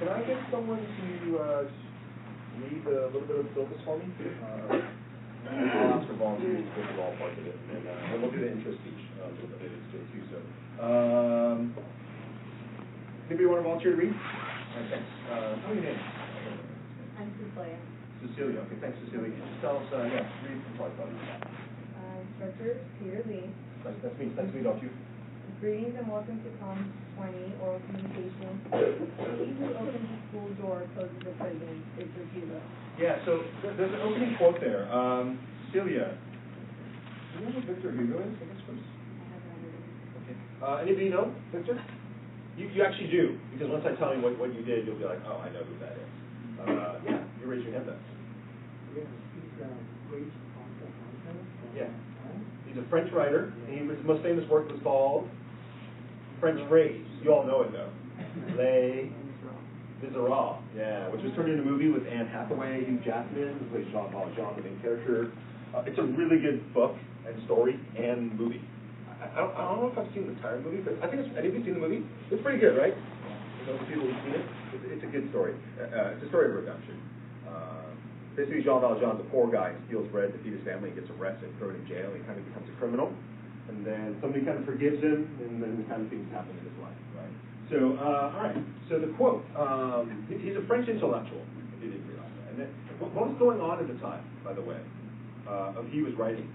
Can I get someone to read a little bit of the syllabus for me? I'll ask for volunteers to go through all parts of it, and we'll do the intro speech a little bit later today too. So, anybody want to volunteer to read? Okay. Tell me your name. I'm Cecilia. Cecilia. Okay, thanks, Cecilia. Just tell us, read from slide 5. Instructor Peter Lee. Nice to meet you, don't you? Greetings and welcome to COM 20, Oral Communication. He who opens the school door closes the prison. It's a zero. Yeah, so there's an opening quote there. Cecilia, do you know who Victor Hugo is? I guess first. I have it already. Okay. Anybody know Victor? You actually do, because once I tell you what you did, you'll be like, oh, I know who that is. Yeah, you raise your hand then. Yeah, he's French author. Yeah. He's a French writer. His most famous work was called French Phrase. You all know it though. Les Miserables. Yeah, which was turned into a movie with Anne Hathaway, Hugh Jackman, who plays Jean Valjean, the main character. It's a really good book and story and movie. I don't know if I've seen the entire movie, but I think have you seen the movie? It's pretty good, right? You know, the people who've seen it. It's a good story. It's a story of redemption. Basically, Jean Valjean's a poor guy. He steals bread to feed his family. He gets arrested, thrown in jail. He kind of becomes a criminal. And then somebody kind of forgives him, and then the kind of things happen in his life, right? So, all right. So the quote, he's a French intellectual, if you didn't realize that. And then, what was going on at the time, by the way, of he was writing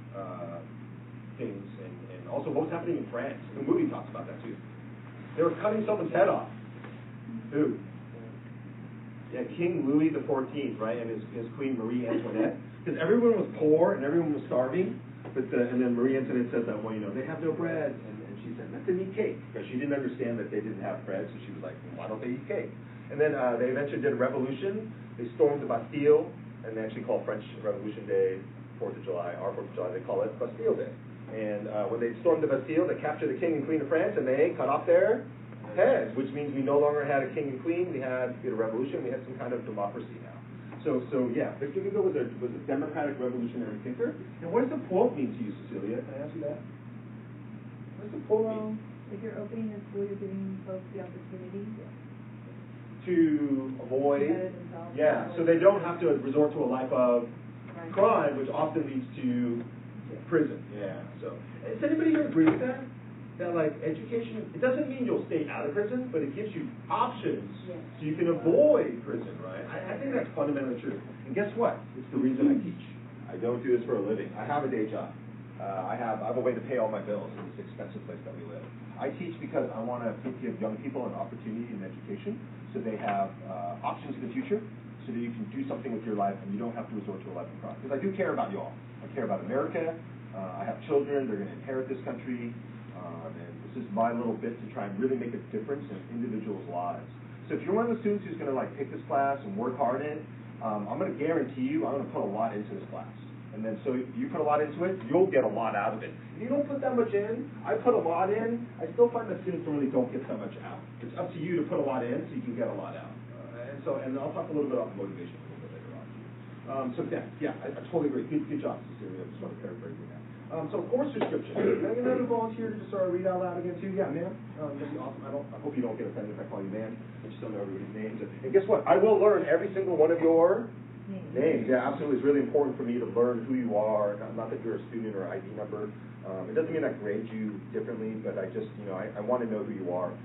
things, and also what was happening in France? The movie talks about that, too. They were cutting someone's head off. Who? Yeah, King Louis XIV, right, and his Queen Marie Antoinette, because everyone was poor and everyone was starving, and then Marie Antoinette said that, well, you know, they have no bread, and she said, let them eat cake, because she didn't understand that they didn't have bread, so she was like, well, why don't they eat cake? And then they eventually did a revolution. They stormed the Bastille, and they actually call French Revolution Day 4th of July, our 4th of July, they call it Bastille Day. And when they stormed the Bastille, they captured the King and Queen of France, and they cut off their heads, which means we no longer had a king and queen. We had a revolution. We had some kind of democracy now. So yeah, Victor Hugo was a democratic revolutionary thinker. And what does the quote mean to you, Cecilia? Can I ask you that? What does the quote mean? If you're opening the school, you're giving folks the opportunity to avoid. Yeah, so they don't have to resort to a life of crime, which often leads to prison. Yeah. So, does anybody here agree with that? That like education, it doesn't mean you'll stay out of prison, but it gives you options so you can avoid prison, right? I think that's fundamentally true. And guess what? It's the reason I teach. I don't do this for a living. I have a day job. I have a way to pay all my bills in this expensive place that we live. I teach because I want to give young people an opportunity in education so they have options in the future so that you can do something with your life and you don't have to resort to a life of crime. Because I do care about you all. I care about America. I have children. They're going to inherit this country. And this is my little bit to try and really make a difference in individuals' lives. So if you're one of the students who's going to like take this class and work hard in it, I'm going to guarantee you I'm going to put a lot into this class. And then so if you put a lot into it, you'll get a lot out of it. If you don't put that much in, I put a lot in, I still find that students really don't get that much out. It's up to you to put a lot in so you can get a lot out. And I'll talk a little bit about motivation a little bit later on. So yeah, I totally agree. Good job, Cecilia. I just want to paraphrase you now. So course description. Can I get another volunteer to just sort of read out loud again too? Yeah, ma'am. That'd be awesome. I hope you don't get offended if I call you ma'am. I just don't know everybody's names. And guess what? I will learn every single one of your names. Yeah, absolutely. It's really important for me to learn who you are. Not that you're a student or ID number. It doesn't mean I grade you differently, but I just, you know, I want to know who you are.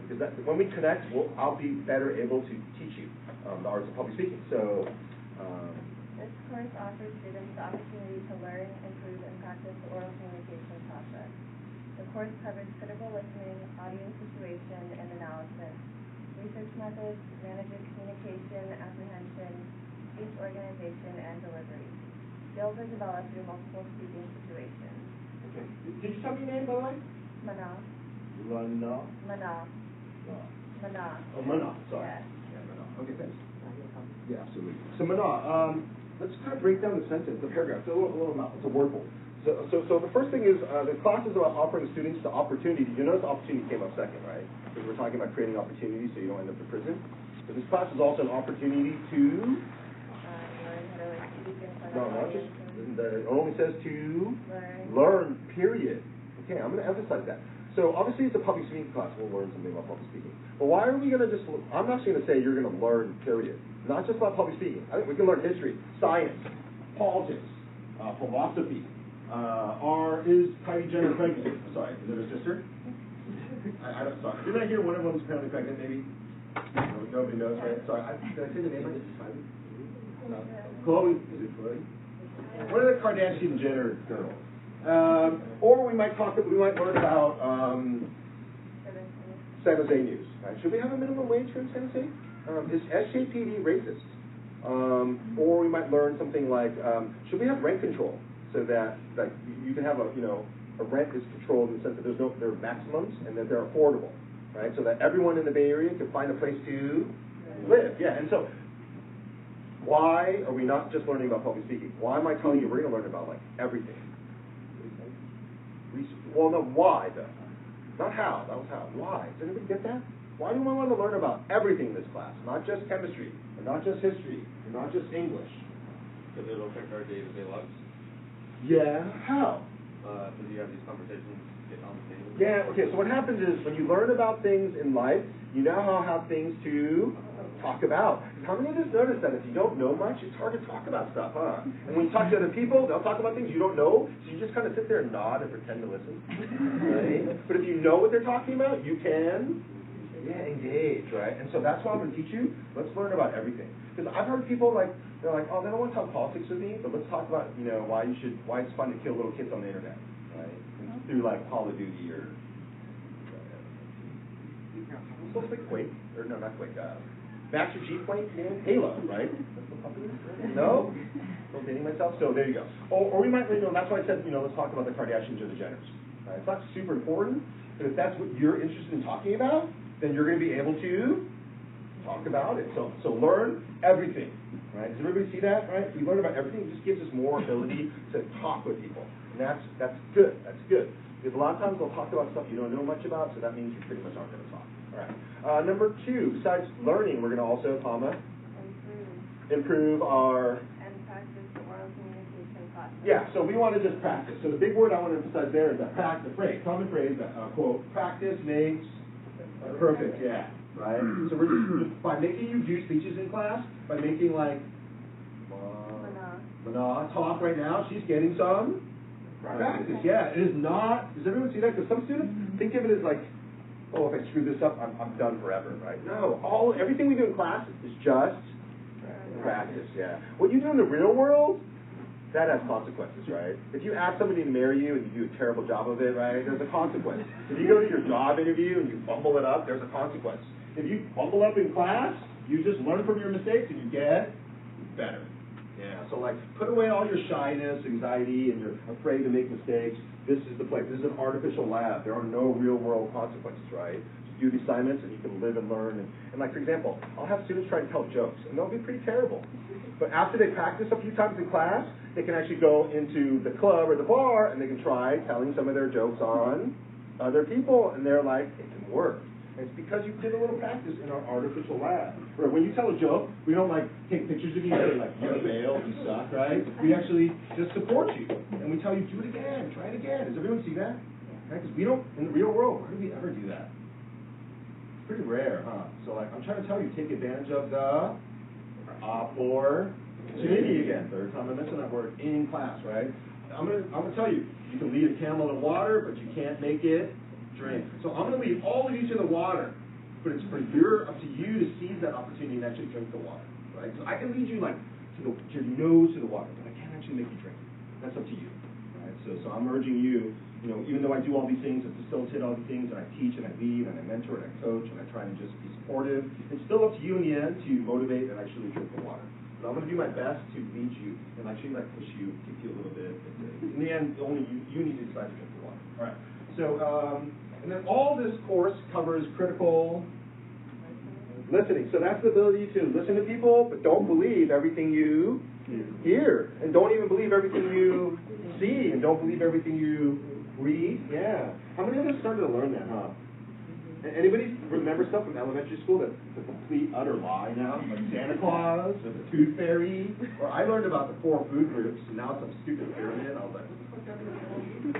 Because when we connect, I'll be better able to teach you the arts of public speaking. So. This course offers students the opportunity to learn, improve, and practice the oral communication process. The course covers critical listening, audience situation, and analysis, research methods, manager communication, apprehension, speech organization, and delivery. Skills are developed through multiple speaking situations. Okay. Did you tell me your name, by the way? Mana. Mana? Mana. Mana. Oh, Mana. Sorry. Yeah. Yeah, Mana. Okay, thanks. Yeah, absolutely. So, Mana, let's kind of break down the sentence, the paragraph. It's a wordful. So the first thing is the class is about offering students the opportunity. You notice opportunity came up second, right? Because we're talking about creating opportunities so you don't end up in prison. But this class is also an opportunity to Learn how to speak in front no, of not just audiences. it only says to Learn. period. Okay, I'm going to emphasize that. So obviously it's a public speaking class. We'll learn something about public speaking. But why are we going to just, I'm not going to say you're going to learn, period. Not just about public speaking. I think we can learn history, science, politics, philosophy. Is Kylie Jenner pregnant? Sorry, is it her sister? I don't, sorry. Didn't I hear one of them's apparently pregnant, maybe? Nobody knows, right? Sorry, did I say the name right? Chloe. Is it Chloe? One of the Kardashian Jenner girls. Or we might learn about San Jose news. Right? Should we have a minimum wage here in San Jose? Is SJPD racist? Or we might learn something like, should we have rent control so that you can have a rent is controlled in the sense that there are maximums and that they're affordable, right? So that everyone in the Bay Area can find a place to live. Yeah, and so why are we not just learning about public speaking? Why am I telling you we're going to learn about everything? Well, no, why though? Not how. That was how. Why? Does anybody get that? Why do we want to learn about everything in this class? Not just chemistry, or not just history, or not just English. Because it'll affect our day-to-day lives. Yeah. How? Because you have these conversations, get on the table. Yeah. Okay. So what happens is when you learn about things in life, you now have things to talk about. How many of us notice that if you don't know much, it's hard to talk about stuff, huh? And when you talk to other people, they'll talk about things you don't know, so you just kind of sit there and nod and pretend to listen. Right? But if you know what they're talking about, you can engage, right? And so that's why I'm going to teach you. Let's learn about everything. Because I've heard people they're like, oh, they don't want to talk politics with me, but let's talk about, why it's fun to kill little kids on the internet, right? Through Call of Duty or supposed to Quake, or no, not Quake. Master Chief Quake, Halo, right? No? I'm dating myself. So there you go. Or we might, that's why I said, let's talk about the Kardashians or the Jenners. Right? It's not super important, but if that's what you're interested in talking about, then you're going to be able to talk about it. So learn everything, right? Does everybody see that, right? We learn about everything. It just gives us more ability to talk with people. And that's good. That's good. Because a lot of times they'll talk about stuff you don't know much about, so that means you pretty much aren't going to talk. All right. Number 2, besides learning, we're going to also, improve our... And practice oral communication process. Yeah, so we want to just practice. So the big word I want to emphasize there is that the phrase, common phrase, that, quote, practice makes perfect, yeah, right? So we're just, by making you do speeches in class, by making Mana talk right now, she's getting some practice, yeah. It is not, does everyone see that? Because some students think of it as oh, if I screw this up, I'm done forever, right? No, everything we do in class is just practice, yeah. What you do in the real world, that has consequences, right? If you ask somebody to marry you and you do a terrible job of it, right, there's a consequence. If you go to your job interview and you fumble it up, there's a consequence. If you fumble up in class, you just learn from your mistakes and you get better. Yeah, so put away all your shyness, anxiety, and you're afraid to make mistakes. This is the place. This is an artificial lab. There are no real-world consequences, right? Just do the assignments and you can live and learn. And for example, I'll have students try to tell jokes, and they'll be pretty terrible. But after they practice a few times in class, they can actually go into the club or the bar, and they can try telling some of their jokes on other people, and they're like, it can work. And it's because you did a little practice in our artificial lab. Where when you tell a joke, we don't take pictures of you and say you failed, you suck, right? We actually just support you. And we tell you, do it again, try it again. Does everyone see that? Right? Because we don't, in the real world, where do we ever do that? It's pretty rare, huh? So I'm trying to tell you, take advantage of the opportunity again. Third time I mentioned that word in class, right? I'm gonna tell you, you can lead a camel to water, but you can't make it drink. So I'm going to lead all of you to the water, but it's up to you to seize that opportunity and actually drink the water, right? So I can lead you to your nose to the water, but I can't actually make you drink it. That's up to you, right? So I'm urging you, even though I do all these things and facilitate all these things, and I teach and I lead and I mentor and I coach and I try to just be supportive, it's still up to you in the end to motivate and actually drink the water. But I'm going to do my best to lead you and actually push you, kick you a little bit. In the end, only you need to decide to drink the water. All right. So, and then all this course covers critical listening. So that's the ability to listen to people, but don't believe everything you hear. And don't even believe everything you see. And don't believe everything you read. Yeah. How many of us started to learn that, huh? Anybody remember stuff from elementary school that's a complete, utter lie now? Like Santa Claus, or the Tooth Fairy? Or I learned about the 4 food groups, and now it's some stupid pyramid. I was like, what the fuck happened to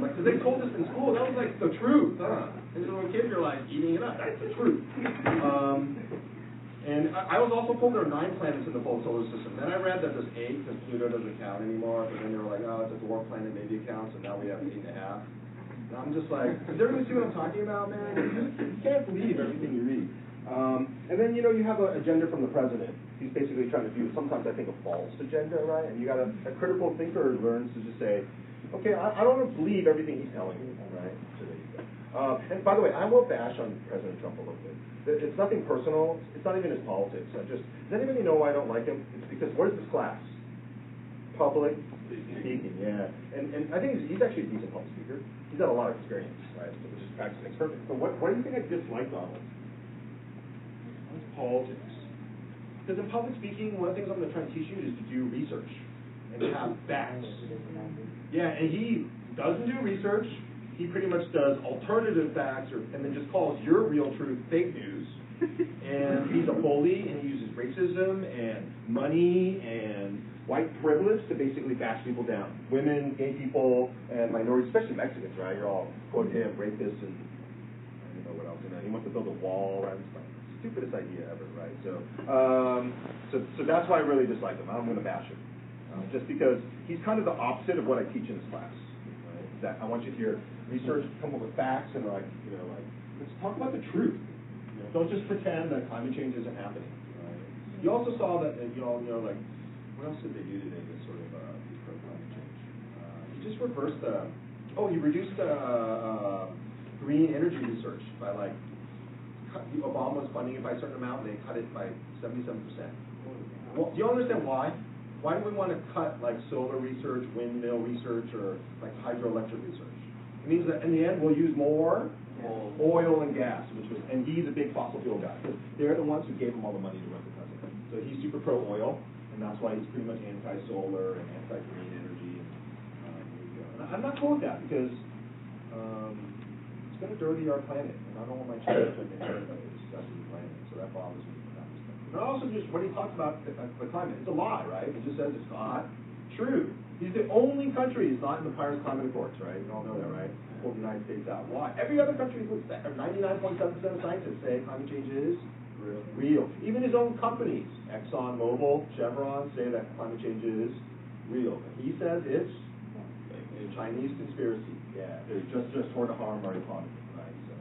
Like, because they told us in school, that was like the truth, huh? And as a little kid, you're like eating it up. That's the truth. And I was also told there are 9 planets in the full solar system. Then I read that there's 8 because Pluto doesn't count anymore. But then they were like, oh, it's a dwarf planet, maybe it counts. And now we have 8.5. And I'm just like, does everybody see what I'm talking about, man? You can't believe everything you read. And then, you know, you have an agenda from the president. He's basically trying to do, sometimes I think, a false agenda, right? And you got a critical thinker learns to just say, okay, I don't believe everything he's telling me, right? So there you go. And by the way, I will bash on President Trump a little bit. It's nothing personal. It's not even his politics. Does anybody know why I don't like him? It's because, what is this class? Public speaking, yeah. And I think he's actually a decent public speaker. He's got a lot of experience, right? So which is practice makes perfect. So what do you think I dislike Donald? It's politics. Because in public speaking, one of the things I'm going to try and teach you is to do research and to have facts. Yeah, and he doesn't do research. He pretty much does alternative facts, and then just calls your real truth fake news. And he's a bully, and he uses racism and money and white privilege to basically bash people down. Women, gay people, and minorities, especially Mexicans, right? You're all, quote him, rapists, and I don't know what else. And he wants to build a wall around his stupidest idea ever, right? So that's why I really dislike him. I'm going to bash him. Just because he's kind of the opposite of what I teach in this class. Right? That I want you to hear research, come up with facts, and let's talk about the truth. You know, don't just pretend that climate change isn't happening. Right? You also saw that, what else did they do today to sort of pro climate change? He just reversed he reduced green energy research by Obama was funding it by a certain amount, and they cut it by 77%. Well, do you understand why? Why do we want to cut solar research, windmill research, or hydroelectric research? It means that in the end we'll use more oil and gas, and he's a big fossil fuel guy. They're the ones who gave him all the money to run the president. So he's super pro oil, and that's why he's pretty much anti-solar and anti-green energy. And I'm not cool with that because it's going to dirty our planet, and I don't want my children to inherit that disgusting planet. So that bothers me. And also, just when he talks about the climate, it's a lie, right? It just says it's not true. He's the only country who's not in the Paris Climate Accords, right? You all know that, right? Pulled the United States out. Why? Every other country, 99.7% of scientists say climate change is real. Even his own companies, Exxon Mobil, Chevron, say that climate change is real. He says it's a Chinese conspiracy. Yeah, they're just trying to harm our economy, right? So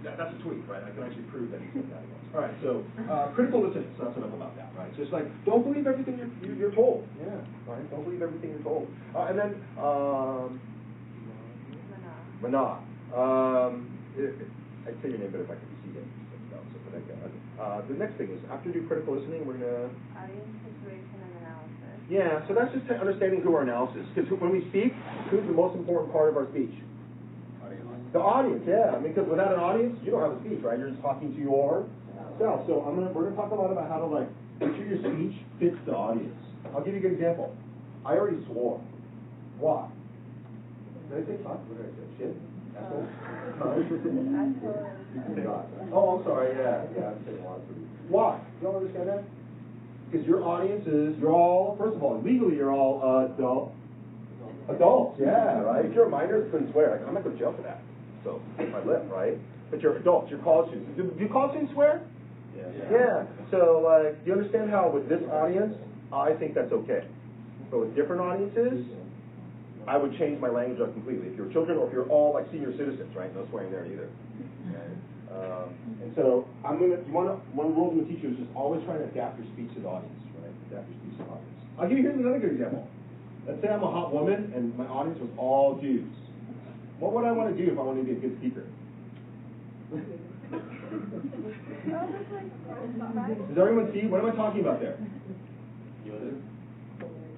that's a tweet, right? I can actually prove that he said that. All right, so critical listening. So that's enough about that, right? So it's don't believe everything you're told. Yeah, right. Don't believe everything you're told. And then Mana. I'd say your name, but if I could see it, so for that guy. The next thing is after you do critical listening, we're gonna audience situation and analysis. Yeah, so that's just understanding who our analysis. Because when we speak, who's the most important part of our speech? The audience, yeah. I mean, because without an audience, you don't have a speech, right? You're just talking to yourself. So we're gonna talk a lot about how to make sure your speech fits the audience. I'll give you a good example. I already swore. Why? Did I say fuck? What did I say? Shit? Asshole? Oh, I'm sorry. Yeah. I'm saying a lot of things. Why? You don't understand that? Because your audience you're all, first of all, legally you're all adults. Yeah, right. If you're a minor, you couldn't swear. I'm not going to jail for that. So my lip, right? But you're adults. You're college students. Do college students swear? Yeah. So do you understand how with this audience, I think that's okay. But with different audiences, I would change my language up completely. If you're children or if you're all senior citizens, right? No swearing there either. And so one rule I'm going to teach you is just always trying to adapt your speech to the audience, right? Adapt your speech to the audience. Here's another good example. Let's say I'm a hot woman and my audience was all dudes. What would I want to do if I wanted to be a good speaker? Does everyone see? What am I talking about there?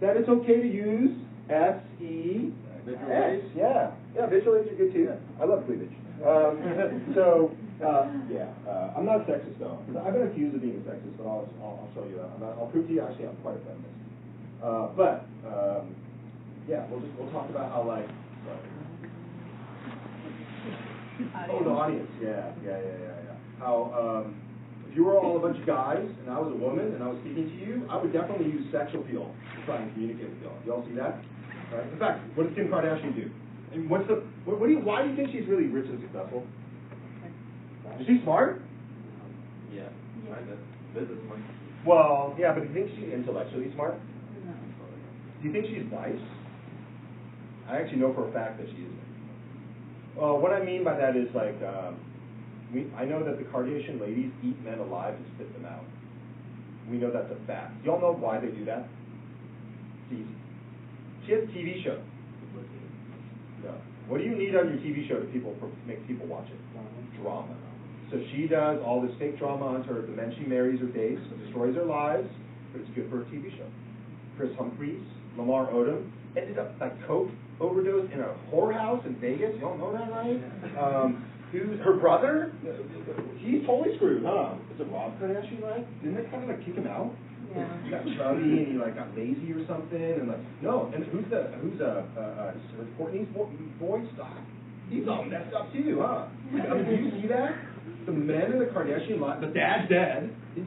That it's okay to use S-E-X. Yeah, visual aids are good too. I love cleavage. I'm not a sexist though. I've been accused of being a sexist, but I'll show you that. I'll prove to you actually I'm quite a feminist. We'll talk about how the audience. Yeah. How if you were all a bunch of guys and I was a woman and I was speaking to you, I would definitely use sex appeal to try and communicate with y'all. Y'all see that? Right? In fact, what does Kim Kardashian do? And why do you think she's really rich and successful? Is she smart? Yeah, kind of. Business money. Well, yeah, but do you think she's intellectually smart? Do you think she's nice? I actually know for a fact that she isn't. Well, what I mean by that is like, I know that the Kardashian ladies eat men alive and spit them out. We know that's a fact. Do y'all know why they do that? It's easy. She has a TV show. No. What do you need on your TV show to make people watch it? Drama. So she does all this fake drama on her. The men she marries or dates, destroys their lives, but it's good for a TV show. Chris Humphries, Lamar Odom, ended up like coke overdose in a whorehouse in Vegas. Y'all know that, right? Who's her brother? He's totally screwed, huh? Is it Rob Kardashian, right? Didn't they kind of like kick him out? Yeah. He got chubby and he like got lazy or something, and like no. And who's Courtney's boy? Stop. He's all messed up too, huh? I mean, do you see that? The men in the Kardashian line, the dad's dead. He's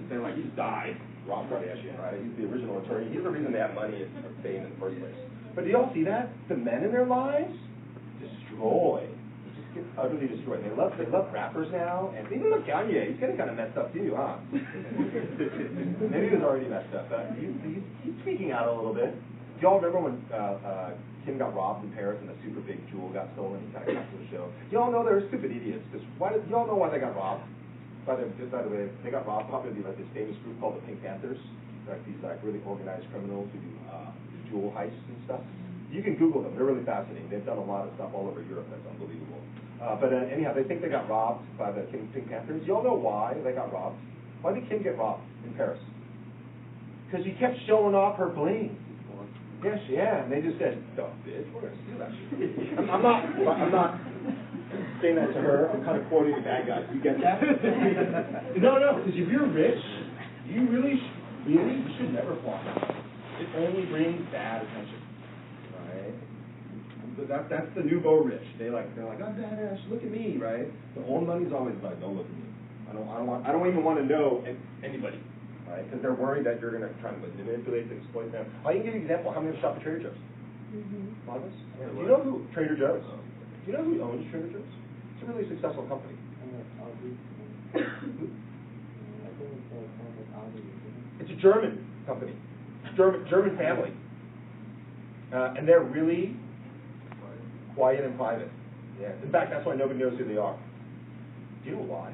died. Rob Kardashian, right? He's the original attorney. He's the reason they have money and fame in the first place. But do y'all see that? The men in their lives destroyed. Just get utterly destroyed. They love rappers now, and even look Kanye. He's getting kind of messed up too, huh? Maybe he was already messed up. He's tweaking out a little bit. Do y'all remember when Kim got robbed in Paris and the super big jewel got stolen? He kind of got to the show. Y'all know they're stupid idiots. Y'all know why they got robbed? By the way, they got robbed probably like this famous group called the Pink Panthers, like these like really organized criminals who do jewel heists and stuff. You can Google them; they're really fascinating. They've done a lot of stuff all over Europe that's unbelievable. But anyhow, they think they got robbed by the Pink Panthers. Y'all know why they got robbed? Why did Kim get robbed in Paris? Because she kept showing off her bling. Yes, yeah, and they just said, "No, bitch, we're gonna steal that shit." I'm not saying that to her. I'm kind of quoting the bad guys. You get that? No, because if you're rich, you really should never flaunt it. It only brings bad attention, right? But that's the nouveau rich. They're like, I'm badass. Look at me, right? The old money's always like, don't look at me. I don't even want to know anybody, right? Because they're worried that you're going to try to manipulate and exploit them. I can give you an example. How many shop at Trader Joe's? A lot of us. Do you know who Trader Joe's? Do you know who owns Trader Joe's? It's a really successful company. It's a German company. German family. And they're really quiet and private. Yeah. In fact, that's why nobody knows who they are. Do you know why?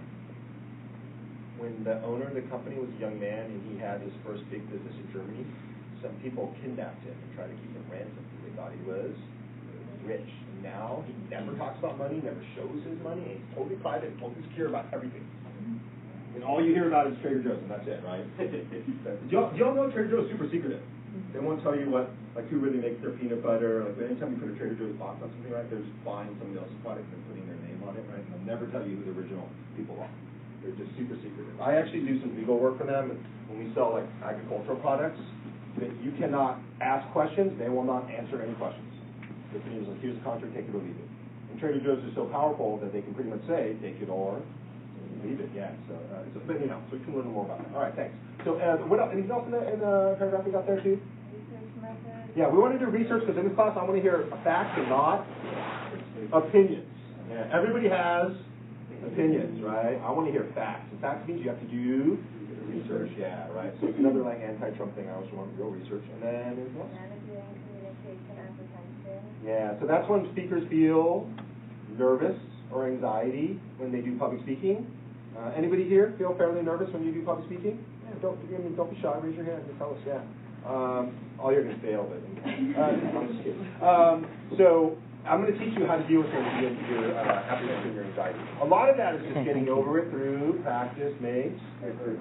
When the owner of the company was a young man and he had his first big business in Germany, some people kidnapped him and tried to keep him ransom because they thought he was rich. And now he never talks about money, never shows his money, and he's totally private and totally secure about everything. And all you hear about is Trader Joe's, and that's it, right? Do y'all know Trader Joe's is super secretive? They won't tell you who really makes their peanut butter. Like anytime you put a Trader Joe's box on something, right, they're just buying somebody else's product and putting their name on it, right? And they'll never tell you who the original people are. They're just super secretive. I actually do some legal work for them, and when we sell like agricultural products, that you cannot ask questions, they will not answer any questions. They can just like, here's the contract, take it or leave it. And Trader Joe's is so powerful that they can pretty much say, take it or leave it, yeah. So, but anyhow, so we can learn more about that. All right, thanks. So, what else? Anything else in the paragraph we got there too? Research methods. Yeah, we want to do research because in this class I want to hear facts and not opinions. Yeah, everybody has opinions, right? I want to hear facts. And facts means you have to do research. Yeah, right. So it's another like anti-Trump thing. I also want real research. And then there's what? Managing communication apprehension. Yeah, so that's when speakers feel nervous or anxiety when they do public speaking. Anybody here feel fairly nervous when you do public speaking? Yeah, don't be shy. Raise your hand and tell us. Yeah. All you're going to fail, but I'm just kidding. So I'm going to teach you how to deal with your apprehension and your anxiety. A lot of that is just getting over it through practice makes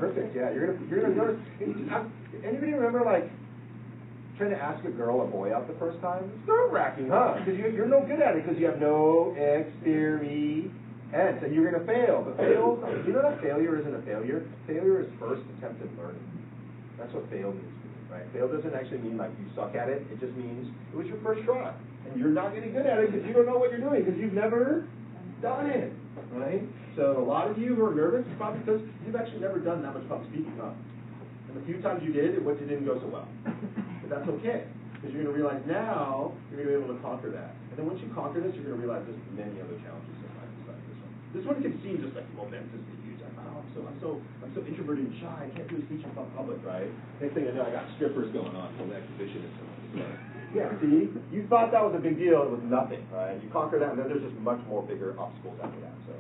perfect. Yeah, you're gonna notice. Anybody remember like trying to ask a girl or boy out the first time? It's nerve-wracking, huh? Because you're no good at it because you have no experience. And you're going to fail. But you know that failure isn't a failure? Failure is first attempt at learning. That's what fail means, right? Fail doesn't actually mean like you suck at it. It just means it was your first try. And you're not getting good at it because you don't know what you're doing because you've never done it, right? So a lot of you who are nervous is probably because you've actually never done that much public speaking, huh? And the few times you did, it didn't go so well. But that's okay. Because you're going to realize now you're going to be able to conquer that. And then once you conquer this, you're going to realize there's many other challenges in life besides this one. This one can seem just like momentously huge. Like, oh, I'm so introverted and shy. I can't do a speech in public, right? Next thing I know, I got strippers going on for the exhibition and so on. So, yeah, see, you thought that was a big deal. It was nothing, right? You conquer that, and then there's just much more bigger obstacles after that. So.